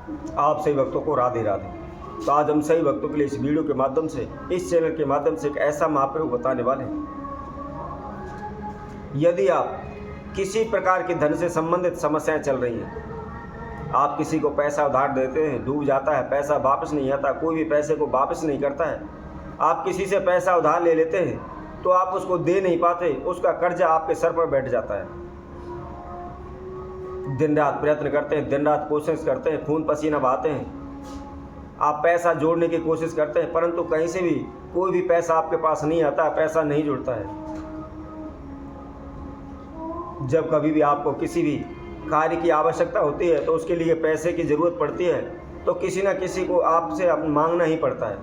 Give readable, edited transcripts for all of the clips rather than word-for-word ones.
आप सभी भक्तों को राधे राधे। तो आज हम सभी भक्तों के लिए इस वीडियो के माध्यम से, इस चैनल के माध्यम से एक ऐसा महाप्रयोग बताने वाले हैं। यदि आप किसी प्रकार की धन से संबंधित समस्याएं चल रही हैं, आप किसी को पैसा उधार देते हैं, डूब जाता है, पैसा वापस नहीं आता, कोई भी पैसे को वापस नहीं करता है, आप किसी से पैसा उधार ले लेते हैं तो आप उसको दे नहीं पाते, उसका कर्जा आपके सर पर बैठ जाता है। दिन रात प्रयत्न करते हैं, दिन रात कोशिश करते हैं, खून पसीना बहाते हैं, आप पैसा जोड़ने की कोशिश करते हैं, परंतु कहीं से भी कोई भी पैसा आपके पास नहीं आता, पैसा नहीं जुड़ता है। जब कभी भी आपको किसी भी कार्य की आवश्यकता होती है तो उसके लिए पैसे की ज़रूरत पड़ती है, तो किसी न किसी को आपसे मांगना ही पड़ता है।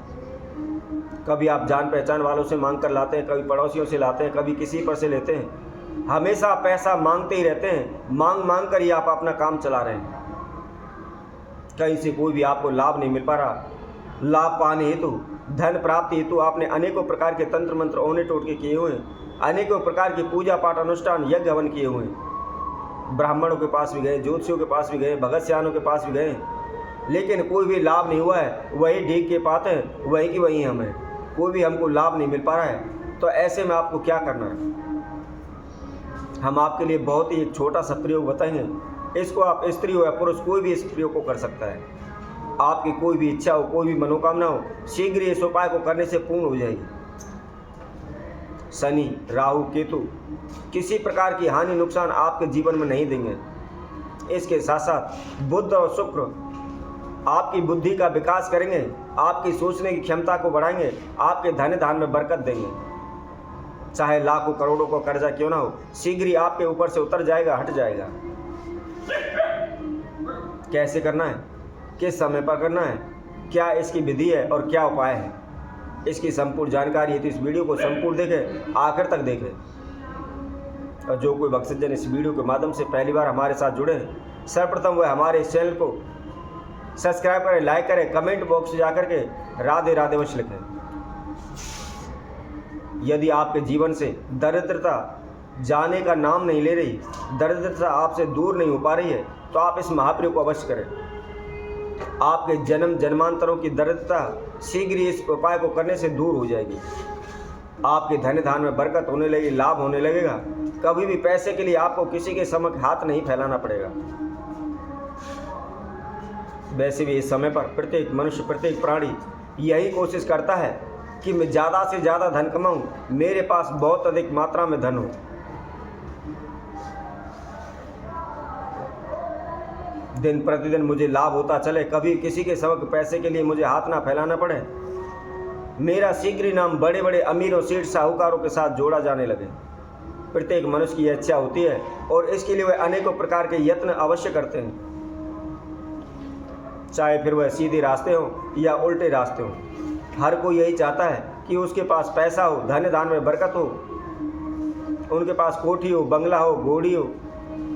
कभी आप जान पहचान वालों से मांग कर लाते हैं, कभी पड़ोसियों से लाते हैं, कभी किसी पर से लेते हैं। हमेशा पैसा मांगते ही रहते हैं, मांग मांग कर ही आप अपना काम चला रहे हैं। कहीं से कोई भी आपको लाभ नहीं मिल पा रहा। लाभ पाने हेतु, धन प्राप्ति हेतु आपने अनेकों प्रकार के तंत्र मंत्र ओने टोटके किए हुए हैं, अनेकों प्रकार की पूजा पाठ अनुष्ठान यज्ञ हवन किए हुए हैं। ब्राह्मणों के पास भी गए, ज्योतिषियों के पास भी गए, भगत सियानों के पास भी गए, लेकिन कोई भी लाभ नहीं हुआ है। वही ढीक के पाते हैं, वही की वही हमें, कोई भी हमको लाभ नहीं मिल पा रहा है। तो ऐसे में आपको क्या करना है, हम आपके लिए बहुत ही एक छोटा सा प्रयोग बताएंगे। इसको आप स्त्री हो या पुरुष, कोई भी इस प्रयोग को कर सकता है। आपकी कोई भी इच्छा हो, कोई भी मनोकामना हो, शीघ्र इस उपाय को करने से पूर्ण हो जाएगी। शनि, राहु, केतु किसी प्रकार की हानि नुकसान आपके जीवन में नहीं देंगे। इसके साथ साथ बुध और शुक्र आपकी बुद्धि का विकास करेंगे, आपकी सोचने की क्षमता को बढ़ाएंगे, आपके धन धान में बरकत देंगे। चाहे लाखों करोड़ों का कर्जा क्यों ना हो, शीघ्र ही आपके ऊपर से उतर जाएगा, हट जाएगा। कैसे करना है, किस समय पर करना है, क्या इसकी विधि है और क्या उपाय है, इसकी संपूर्ण जानकारी है तो इस वीडियो को संपूर्ण देखें, आखिर तक देखें। और जो कोई भक्तजन इस वीडियो के माध्यम से पहली बार हमारे साथ जुड़े हैं, सर्वप्रथम वह हमारे इस चैनल को सब्सक्राइब करें, लाइक करें, कमेंट बॉक्स में जाकर के राधे राधे वश लिखें। यदि आपके जीवन से दरिद्रता जाने का नाम नहीं ले रही, दरिद्रता आपसे दूर नहीं हो पा रही है, तो आप इस महाप्रयोग को अवश्य करें। आपके जन्म जन्मांतरों की दरिद्रता शीघ्र ही इस उपाय को करने से दूर हो जाएगी। आपके धन धान में बरकत होने लगेगी, लाभ होने लगेगा। कभी भी पैसे के लिए आपको किसी के समक्ष हाथ नहीं फैलाना पड़ेगा। वैसे भी इस समय पर प्रत्येक मनुष्य, प्रत्येक प्राणी यही कोशिश करता है कि मैं ज़्यादा से ज़्यादा धन कमाऊं, मेरे पास बहुत अधिक मात्रा में धन हो। दिन प्रतिदिन मुझे लाभ होता चले, कभी किसी के समक्ष पैसे के लिए मुझे हाथ ना फैलाना पड़े, मेरा शीघ्र ही नाम बड़े बड़े अमीरों, सेठ, साहूकारों के साथ जोड़ा जाने लगे। प्रत्येक मनुष्य की यह इच्छा होती है और इसके लिए वह अनेकों प्रकार के यत्न अवश्य करते हैं, चाहे फिर वह सीधे रास्ते हो या उल्टे रास्ते हो। हर कोई यही चाहता है कि उसके पास पैसा हो, धन धान में बरकत हो, उनके पास कोठी हो, बंगला हो, घोड़ी हो,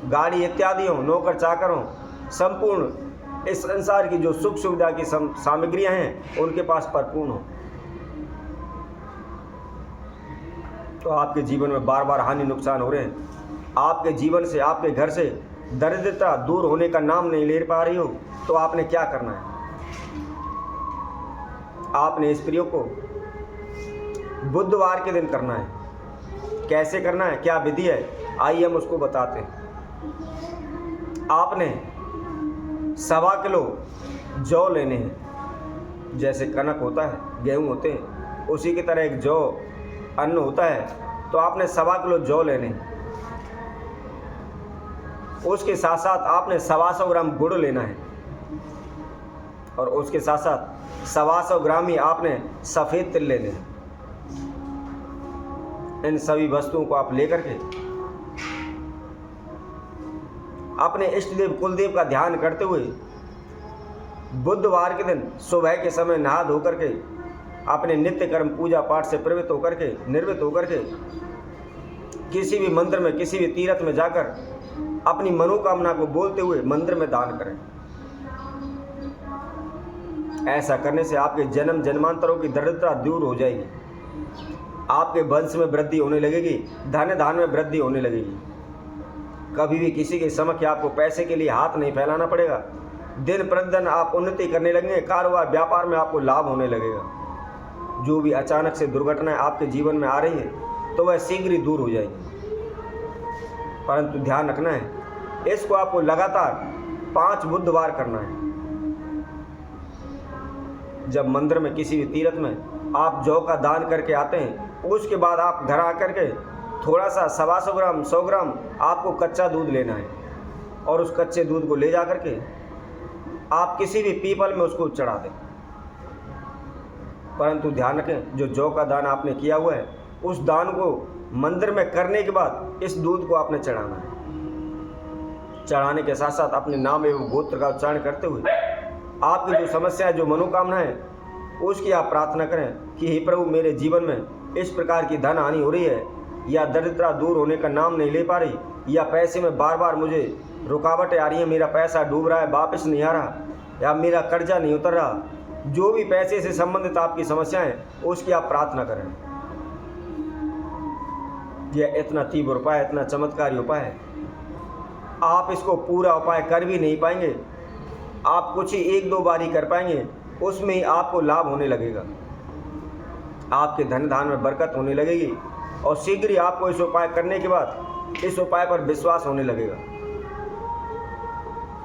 गाड़ी इत्यादि हो, नौकर चाकर हो, संपूर्ण इस संसार की जो सुख सुविधा की सामग्रियां हैं उनके पास परिपूर्ण हो। तो आपके जीवन में बार बार हानि नुकसान हो रहे हैं, आपके जीवन से, आपके घर से दरिद्रता दूर होने का नाम नहीं ले पा रही हो, तो आपने क्या करना है, आपने इस प्रयोग को बुधवार के दिन करना है। कैसे करना है, क्या विधि है, आइए हम उसको बताते हैं। आपने 1.25 किलो जौ लेने हैं। जैसे कनक होता है, गेहूं होते हैं, उसी की तरह एक जौ अन्न होता है। तो आपने 1.25 किलो जौ लेने हैं। उसके साथ साथ आपने 125 ग्राम गुड़ लेना है और उसके साथ साथ 125 ग्राम ही आपने सफ़ेद तिल लेने हैं। इन सभी वस्तुओं को आप लेकर के अपने इष्ट देव कुलदेव का ध्यान करते हुए बुधवार के दिन सुबह के समय नहा धो करके अपने नित्य कर्म पूजा पाठ से निर्वृत्त होकर के किसी भी मंदिर में, किसी भी तीर्थ में जाकर अपनी मनोकामना को बोलते हुए मंदिर में दान करें। ऐसा करने से आपके जन्म जन्मांतरों की दरिद्रता दूर हो जाएगी, आपके वंश में वृद्धि होने लगेगी, धन धान में वृद्धि होने लगेगी। कभी भी किसी के समक्ष आपको पैसे के लिए हाथ नहीं फैलाना पड़ेगा। दिन प्रतिदिन आप उन्नति करने लगेंगे, कारोबार व्यापार में आपको लाभ होने लगेगा। जो भी अचानक से दुर्घटनाएं आपके जीवन में आ रही है तो वह शीघ्र ही दूर हो जाएगी। परंतु ध्यान रखना है, इसको आपको लगातार 5 बुधवार करना है। जब मंदिर में किसी भी तीर्थ में आप जौ का दान करके आते हैं, उसके बाद आप घर आकर के थोड़ा सा 125 ग्राम 100 ग्राम आपको कच्चा दूध लेना है और उस कच्चे दूध को ले जा करके आप किसी भी पीपल में उसको चढ़ा दें। परंतु ध्यान रखें, जो जौ का दान आपने किया हुआ है उस दान को मंदिर में करने के बाद इस दूध को आपने चढ़ाना है। चढ़ाने के साथ साथ अपने नाम एवं गोत्र का उच्चारण करते हुए आपकी जो समस्या है, जो मनोकामना है, उसकी आप प्रार्थना करें कि हे प्रभु, मेरे जीवन में इस प्रकार की धन हानि हो रही है, या दरिद्रता दूर होने का नाम नहीं ले पा रही, या पैसे में बार बार मुझे रुकावटें आ रही हैं, मेरा पैसा डूब रहा है, वापस नहीं आ रहा, या मेरा कर्जा नहीं उतर रहा, जो भी पैसे से संबंधित आपकी समस्याएं हैं उसकी आप प्रार्थना करें। यह इतना तीव्र उपाय, इतना चमत्कारी उपाय है, आप इसको पूरा उपाय कर भी नहीं पाएंगे, आप कुछ ही 1-2 बार ही कर पाएंगे, उसमें ही आपको लाभ होने लगेगा, आपके धन धान में बरकत होने लगेगी और शीघ्र ही आपको इस उपाय करने के बाद इस उपाय पर विश्वास होने लगेगा।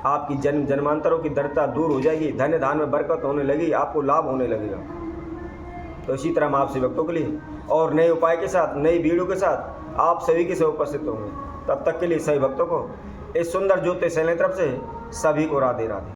आपकी जन्म जन्मांतरों की दरिद्रता दूर हो जाएगी, धन धान में बरकत होने लगेगी, आपको लाभ होने लगेगा। तो इसी तरह हम आपसे भक्तों के लिए और नए उपाय के साथ, नई वीडियो के साथ आप सभी के साथ उपस्थित होंगे। तब तक के लिए सभी भक्तों को इस सुंदर ज्योतिष चैनल की तरफ से सभी को राधे राधे।